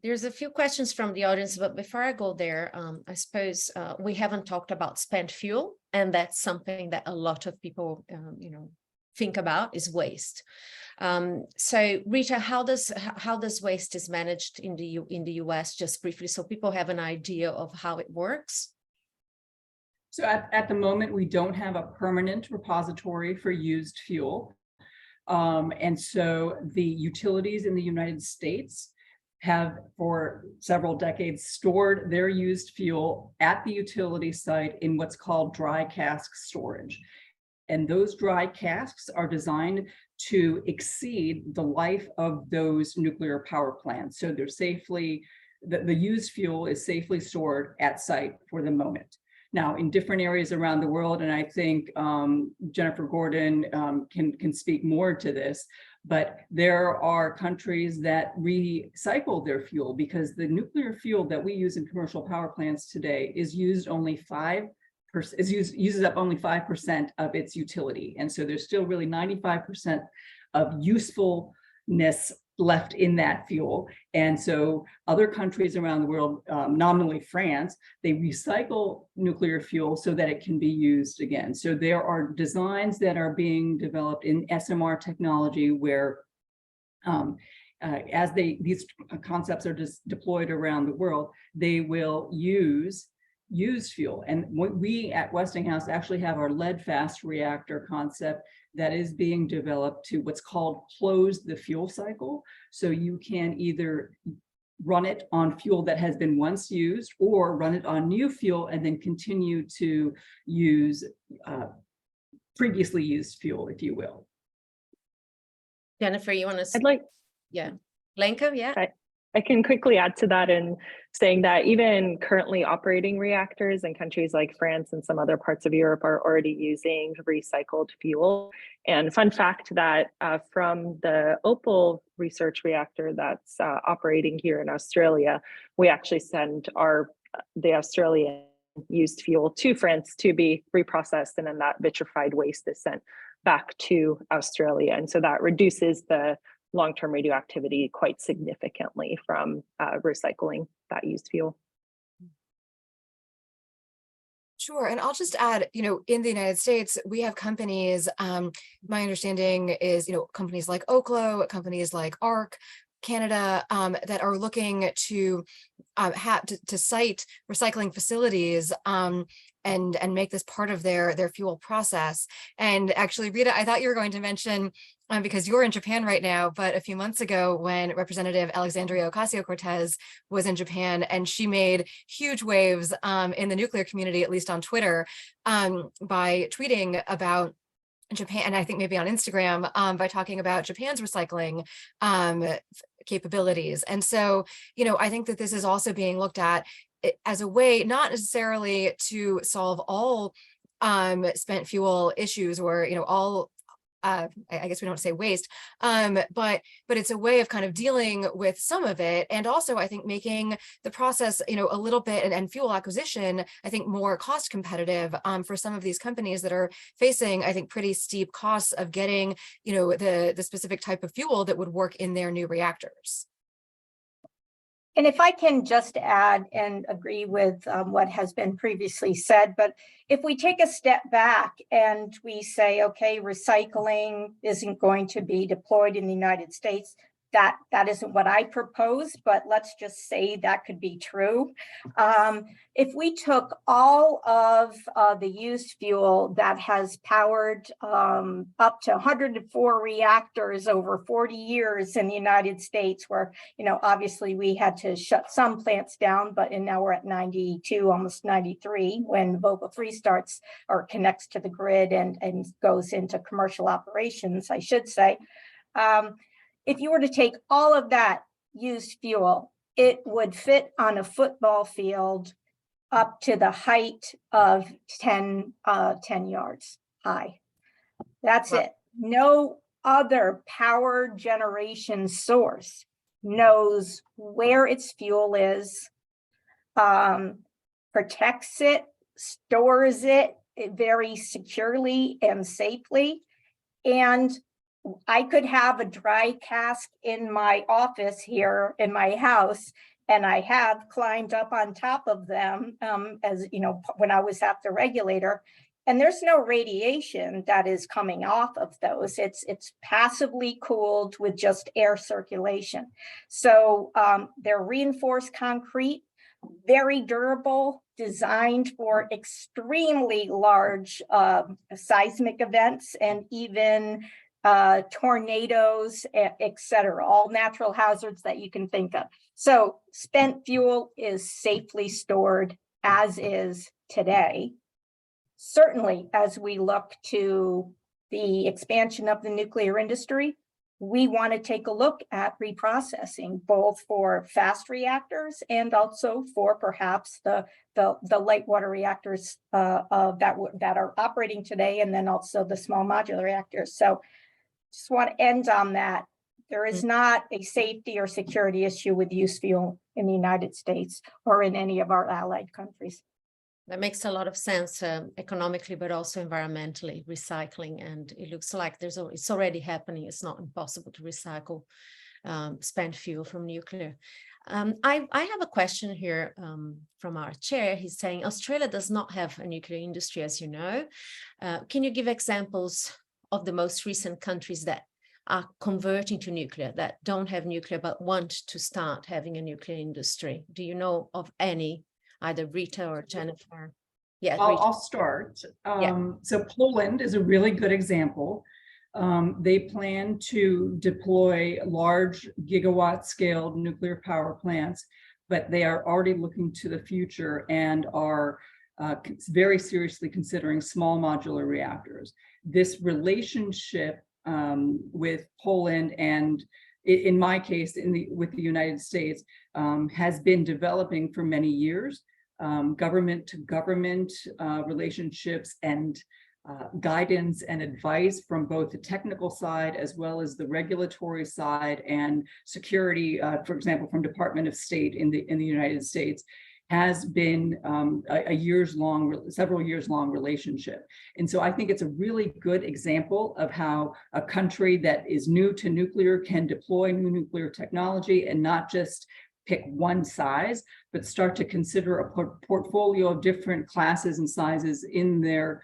There's a few questions from the audience, but before I go there, I suppose we haven't talked about spent fuel, and that's something that a lot of people, think about is waste. So Rita, how does waste is managed in the US, just briefly, so people have an idea of how it works? So at the moment, we don't have a permanent repository for used fuel. And so the utilities in the United States have for several decades stored their used fuel at the utility site in what's called dry cask storage. And those dry casks are designed to exceed the life of those nuclear power plants. So they're the used fuel is safely stored at site for the moment. Now, in different areas around the world, and I think Jennifer Gordon can speak more to this, but there are countries that recycle their fuel, because the nuclear fuel that we use in commercial power plants today is used only uses up only 5% of its utility. And so there's still really 95% of usefulness left in that fuel. And so other countries around the world, nominally France, they recycle nuclear fuel so that it can be used again. So there are designs that are being developed in SMR technology where as these concepts are just deployed around the world, they will use used fuel. And we at Westinghouse actually have our lead-fast reactor concept that is being developed to what's called close the fuel cycle. So you can either run it on fuel that has been once used, or run it on new fuel and then continue to use previously used fuel, if you will. Jennifer, you want to? I'd like, yeah. Lenka, yeah. I can quickly add to that in saying that even currently operating reactors in countries like France and some other parts of Europe are already using recycled fuel. And fun fact that from the Opal research reactor that's operating here in Australia, we actually send the Australian used fuel to France to be reprocessed, and then that vitrified waste is sent back to Australia. And so that reduces the long-term radioactivity quite significantly from recycling that used fuel. Sure. And I'll just add, in the United States, we have companies, my understanding is, companies like Oklo, companies like ARC, Canada, that are looking to site recycling facilities and make this part of their fuel process. And actually, Rita, I thought you were going to mention, because you're in Japan right now, but a few months ago when Representative Alexandria Ocasio-Cortez was in Japan, and she made huge waves in the nuclear community, at least on Twitter, by tweeting about Japan, and I think maybe on Instagram, by talking about Japan's recycling capabilities. And so, I think that this is also being looked at as a way, not necessarily to solve all spent fuel issues, or, all I guess we don't say waste, but it's a way of kind of dealing with some of it. And also, I think, making the process, a little bit, and fuel acquisition, I think, more cost competitive for some of these companies that are facing, I think, pretty steep costs of getting, the specific type of fuel that would work in their new reactors. And if I can just add and agree with what has been previously said, but if we take a step back and we say, okay, recycling isn't going to be deployed in the United States, that isn't what I proposed, but let's just say that could be true. If we took all of the used fuel that has powered up to 104 reactors over 40 years in the United States, where, obviously we had to shut some plants down, but now we're at 92, almost 93 when Vogtle 3 starts or connects to the grid and goes into commercial operations, I should say. If you were to take all of that used fuel, it would fit on a football field up to the height of 10 yards high. That's it. No other power generation source knows where its fuel is, protects it, stores it very securely and safely. And I could have a dry cask in my office here in my house, and I have climbed up on top of them, when I was at the regulator, and there's no radiation that is coming off of those. It's passively cooled with just air circulation. So they're reinforced concrete, very durable, designed for extremely large seismic events and even tornadoes, etc., all natural hazards that you can think of. So spent fuel is safely stored as is today. Certainly, as we look to the expansion of the nuclear industry, we want to take a look at reprocessing, both for fast reactors and also for perhaps the light water reactors that are operating today, and then also the small modular reactors. So just want to end on that. There is not a safety or security issue with used fuel in the United States or in any of our allied countries. That makes a lot of sense economically, but also environmentally, recycling. And it looks like it's already happening. It's not impossible to recycle spent fuel from nuclear. I have a question here from our chair. He's saying Australia does not have a nuclear industry, as you know. Can you give examples of the most recent countries that are converting to nuclear, that don't have nuclear but want to start having a nuclear industry? Do you know of any, either Rita or Jennifer? Yeah, I'll start. So Poland is a really good example. They plan to deploy large gigawatt scale nuclear power plants, but they are already looking to the future and are very seriously considering small modular reactors. This relationship with Poland and, in my case, with the United States, has been developing for many years. Government to government relationships and guidance and advice from both the technical side as well as the regulatory side and security, for example, from Department of State in the United States, has been several years long relationship. And so I think it's a really good example of how a country that is new to nuclear can deploy new nuclear technology and not just pick one size, but start to consider a portfolio of different classes and sizes in their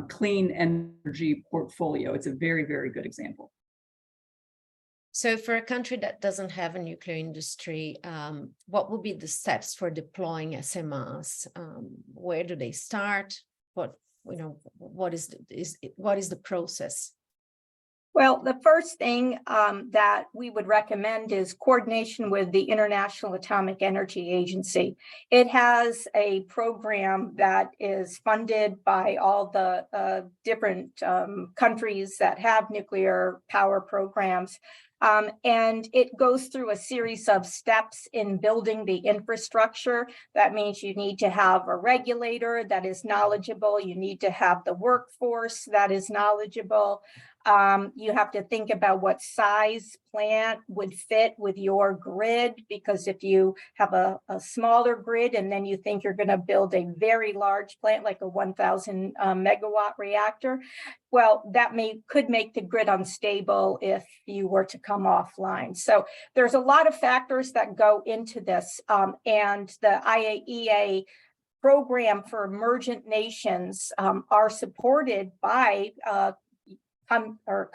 clean energy portfolio. It's a very, very good example. So for a country that doesn't have a nuclear industry, what would be the steps for deploying SMRs? Where do they start? What is the process? Well, the first thing that we would recommend is coordination with the International Atomic Energy Agency. It has a program that is funded by all the different countries that have nuclear power programs. And it goes through a series of steps in building the infrastructure. That means you need to have a regulator that is knowledgeable. You need to have the workforce that is knowledgeable. You have to think about what size plant would fit with your grid, because if you have a smaller grid and then you think you're going to build a very large plant like a 1,000 megawatt reactor, well, that could make the grid unstable if you were to come offline. So there's a lot of factors that go into this, and the IAEA program for emergent nations are supported by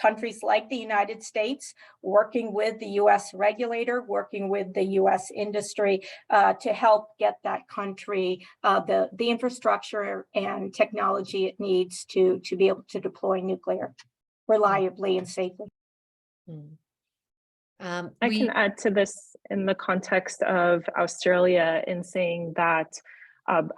countries like the United States, working with the US regulator, working with the US industry to help get that country the infrastructure and technology it needs to be able to deploy nuclear reliably and safely. I can add to this in the context of Australia in saying that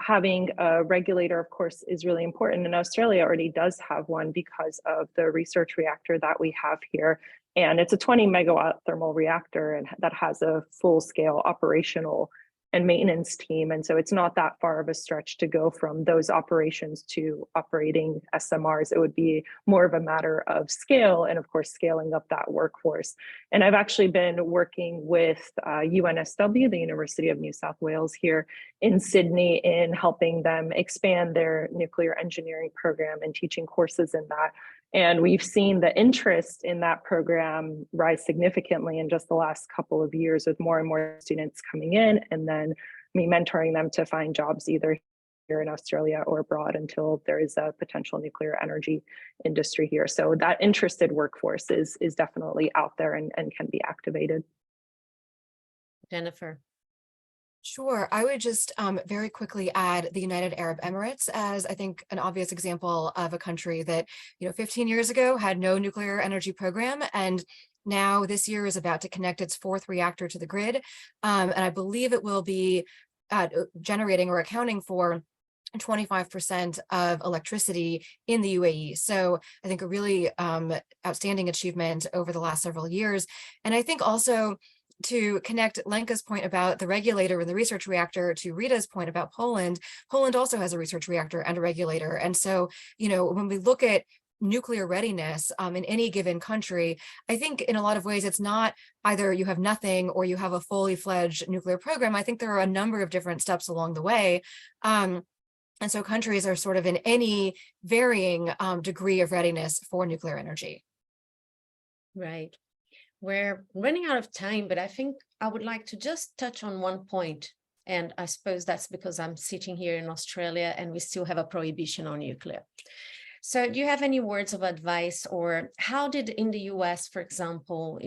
having a regulator, of course, is really important. And Australia already does have one because of the research reactor that we have here. And it's a 20 megawatt thermal reactor, and that has a full scale operational and maintenance team. And so it's not that far of a stretch to go from those operations to operating SMRs. It would be more of a matter of scale and, of course, scaling up that workforce. And I've actually been working with UNSW, the University of New South Wales here in Sydney, in helping them expand their nuclear engineering program and teaching courses in that. And we've seen the interest in that program rise significantly in just the last couple of years, with more and more students coming in, and then me mentoring them to find jobs either here in Australia or abroad until there is a potential nuclear energy industry here. So that interested workforce is definitely out there and can be activated. Jennifer. Sure. I would just very quickly add the United Arab Emirates as, I think, an obvious example of a country that, 15 years ago had no nuclear energy program, and now this year is about to connect its 4th reactor to the grid. And I believe it will be generating or accounting for 25% of electricity in the UAE. So I think a really outstanding achievement over the last several years. And I think also, to connect Lenka's point about the regulator and the research reactor to Rita's point about Poland, Poland also has a research reactor and a regulator. And so, when we look at nuclear readiness in any given country, I think in a lot of ways, it's not either you have nothing or you have a fully fledged nuclear program. I think there are a number of different steps along the way. And so countries are sort of in any varying degree of readiness for nuclear energy. Right. We're running out of time, but I think I would like to just touch on one point. And I suppose that's because I'm sitting here in Australia and we still have a prohibition on nuclear. So do you have any words of advice, or how did in the US, for example,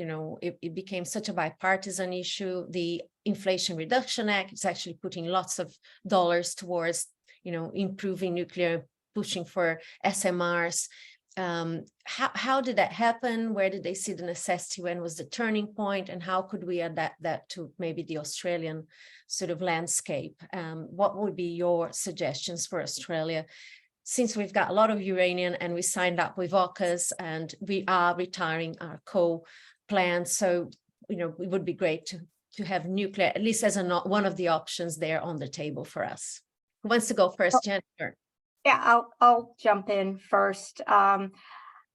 it became such a bipartisan issue? The Inflation Reduction Act is actually putting lots of dollars towards, improving nuclear, pushing for SMRs. How did that happen? Where did they see the necessity? When was the turning point? And how could we adapt that to maybe the Australian sort of landscape? What would be your suggestions for Australia? Since we've got a lot of uranium and we signed up with AUKUS and we are retiring our coal plants, so it would be great to have nuclear, at least as one of the options there on the table for us. Who wants to go first, Jennifer? Yeah, I'll jump in first.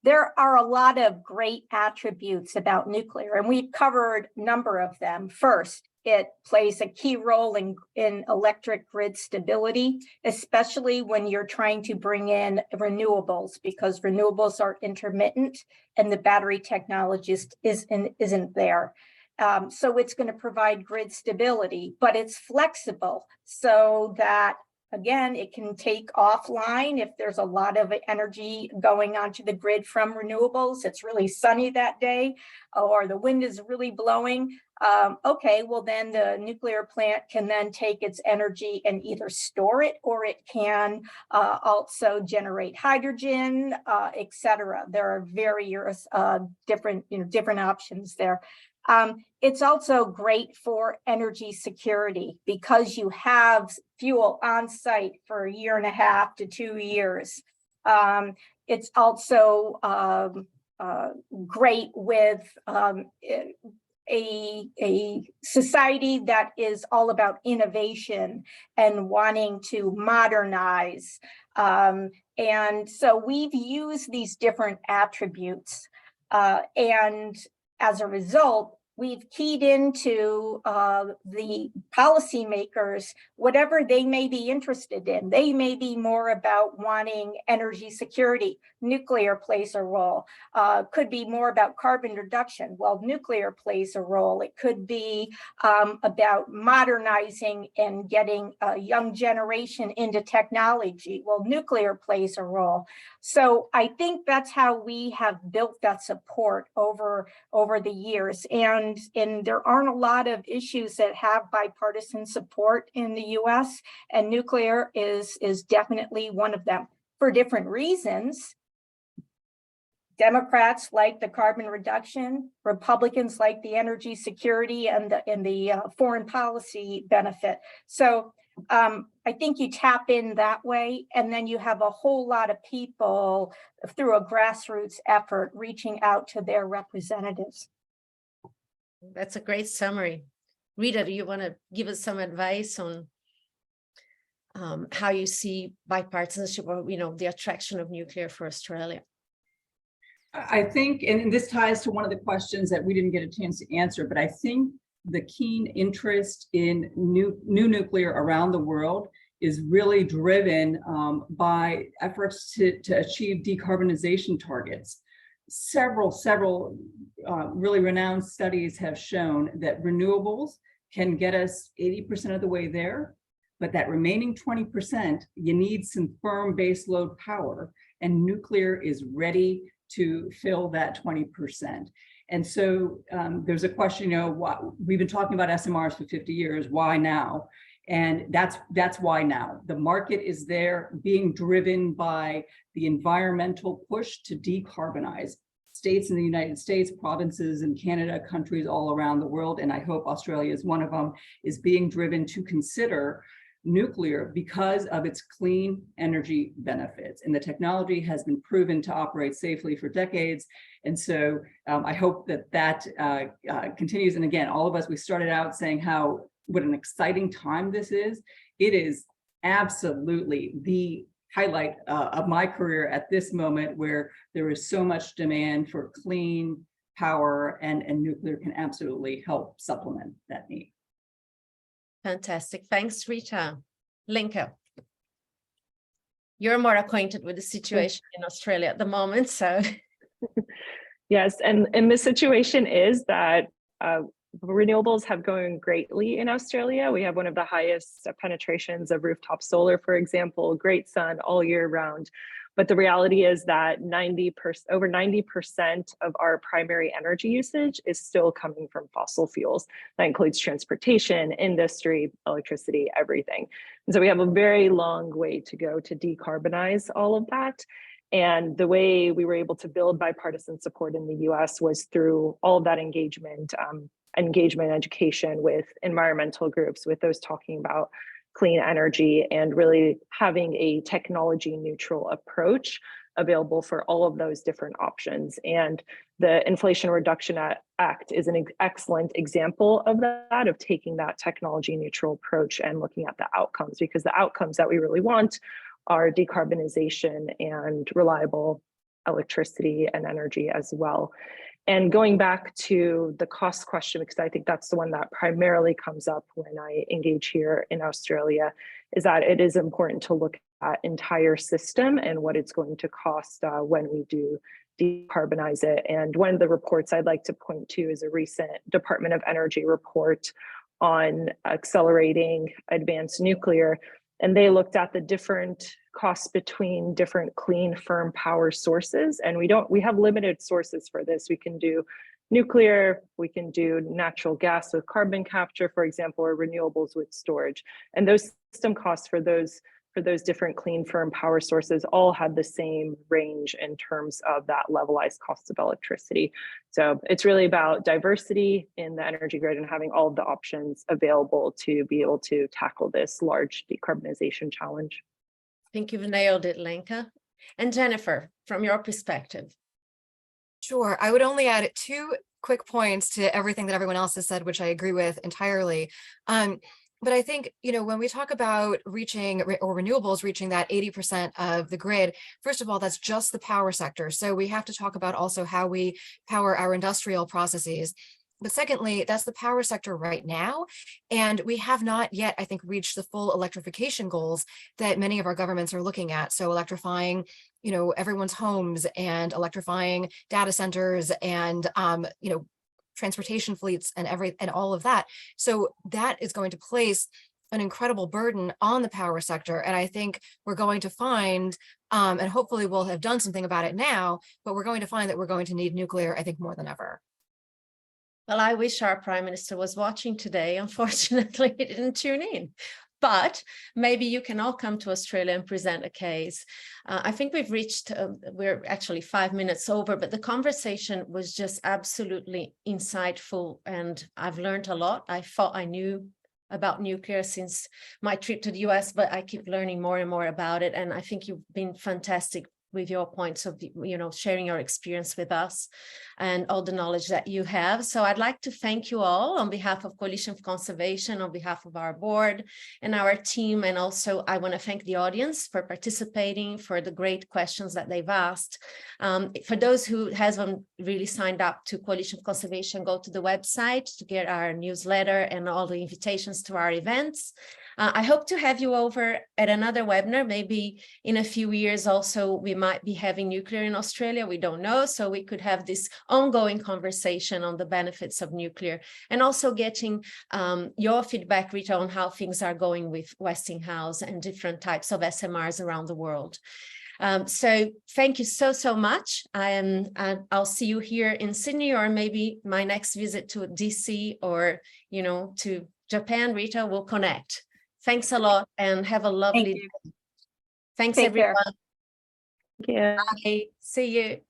There are a lot of great attributes about nuclear, and we've covered a number of them. First, it plays a key role in electric grid stability, especially when you're trying to bring in renewables, because renewables are intermittent and the battery technology isn't there. So it's going to provide grid stability, but it's flexible so that, again, it can take offline if there's a lot of energy going onto the grid from renewables. It's really sunny that day, or the wind is really blowing. Okay, well then the nuclear plant can then take its energy and either store it, or it can also generate hydrogen, etc. There are various different options there. It's also great for energy security because you have fuel on site for 1.5 to 2 years. It's also great with a society that is all about innovation and wanting to modernize. And so we've used these different attributes. And as a result, we've keyed into the policymakers, whatever they may be interested in. They may be more about wanting energy security. Nuclear plays a role. Could be more about carbon reduction. Well, nuclear plays a role. It could be about modernizing and getting a young generation into technology. Well, nuclear plays a role. So I think that's how we have built that support over the years. And there aren't a lot of issues that have bipartisan support in the US, and nuclear is definitely one of them for different reasons. Democrats like the carbon reduction, Republicans like the energy security and the foreign policy benefit. So I think you tap in that way, and then you have a whole lot of people through a grassroots effort reaching out to their representatives. That's a great summary. Rita, do you want to give us some advice on how you see bipartisanship or, the attraction of nuclear for Australia? I think, and this ties to one of the questions that we didn't get a chance to answer, but I think the keen interest in new nuclear around the world is really driven by efforts to achieve decarbonization targets. Several really renowned studies have shown that renewables can get us 80% of the way there, but that remaining 20%, you need some firm baseload power, and nuclear is ready to fill that 20%. And so there's a question, we've been talking about SMRs for 50 years, why now? And that's why now. The market is there, being driven by the environmental push to decarbonize. States in the United States, provinces in Canada, countries all around the world, and I hope Australia is one of them, is being driven to consider nuclear because of its clean energy benefits. And the technology has been proven to operate safely for decades. And so I hope that continues. And again, all of us, we started out saying what an exciting time this is. It is absolutely the highlight of my career at this moment, where there is so much demand for clean power, and nuclear can absolutely help supplement that need. Fantastic. Thanks, Rita. Lenka, you're more acquainted with the situation in Australia at the moment, so. Yes, and the situation is that renewables have grown greatly in Australia. We have one of the highest penetrations of rooftop solar, for example, great sun all year round. But the reality is that over 90% of our primary energy usage is still coming from fossil fuels. That includes transportation, industry, electricity, everything. And so we have a very long way to go to decarbonize all of that. And the way we were able to build bipartisan support in the US was through all of that engagement, education with environmental groups, with those talking about clean energy, and really having a technology neutral approach available for all of those different options. And the Inflation Reduction Act is an excellent example of that, of taking that technology neutral approach and looking at the outcomes, because the outcomes that we really want are decarbonization and reliable electricity and energy as well. And going back to the cost question, because I think that's the one that primarily comes up when I engage here in Australia, is that it is important to look at entire system and what it's going to cost when we do decarbonize it. And one of the reports I'd like to point to is a recent Department of Energy report on accelerating advanced nuclear. And they looked at the different costs between different clean, firm power sources. And we have limited sources for this. We can do nuclear, we can do natural gas with carbon capture, for example, or renewables with storage. And those system costs for those different clean, firm power sources all had the same range in terms of that levelized cost of electricity. So it's really about diversity in the energy grid and having all of the options available to be able to tackle this large decarbonization challenge. I think you've nailed it, Lenka. And Jennifer, from your perspective. Sure, I would only add 2 quick points to everything that everyone else has said, which I agree with entirely. But I think, when we talk about reaching or renewables reaching that 80% of the grid, first of all, that's just the power sector. So we have to talk about also how we power our industrial processes. But secondly, that's the power sector right now. And we have not yet, I think, reached the full electrification goals that many of our governments are looking at. So electrifying, everyone's homes and electrifying data centers and, transportation fleets and all of that. So that is going to place an incredible burden on the power sector. And I think we're going to find, and hopefully we'll have done something about it now, but we're going to find that we're going to need nuclear, I think, more than ever. Well, I wish our Prime Minister was watching today. Unfortunately, he didn't tune in. But maybe you can all come to Australia and present a case. I think we've reached, we're actually 5 minutes over, but the conversation was just absolutely insightful and I've learned a lot. I thought I knew about nuclear since my trip to the US, but I keep learning more and more about it. And I think you've been fantastic with your points of, sharing your experience with us and all the knowledge that you have. So I'd like to thank you all on behalf of Coalition for Conservation, on behalf of our board and our team. And also I want to thank the audience for participating, for the great questions that they've asked. For those who hasn't really signed up to Coalition for Conservation, go to the website to get our newsletter and all the invitations to our events. I hope to have you over at another webinar. Maybe in a few years also, we might be having nuclear in Australia. We don't know. So we could have this ongoing conversation on the benefits of nuclear and also getting your feedback, Rita, on how things are going with Westinghouse and different types of SMRs around the world. So thank you so much. I'll see you here in Sydney, or maybe my next visit to DC or, to Japan. Rita, will connect. Thanks a lot and have a lovely day. Thanks, Take everyone. care. Yeah. Bye. See you.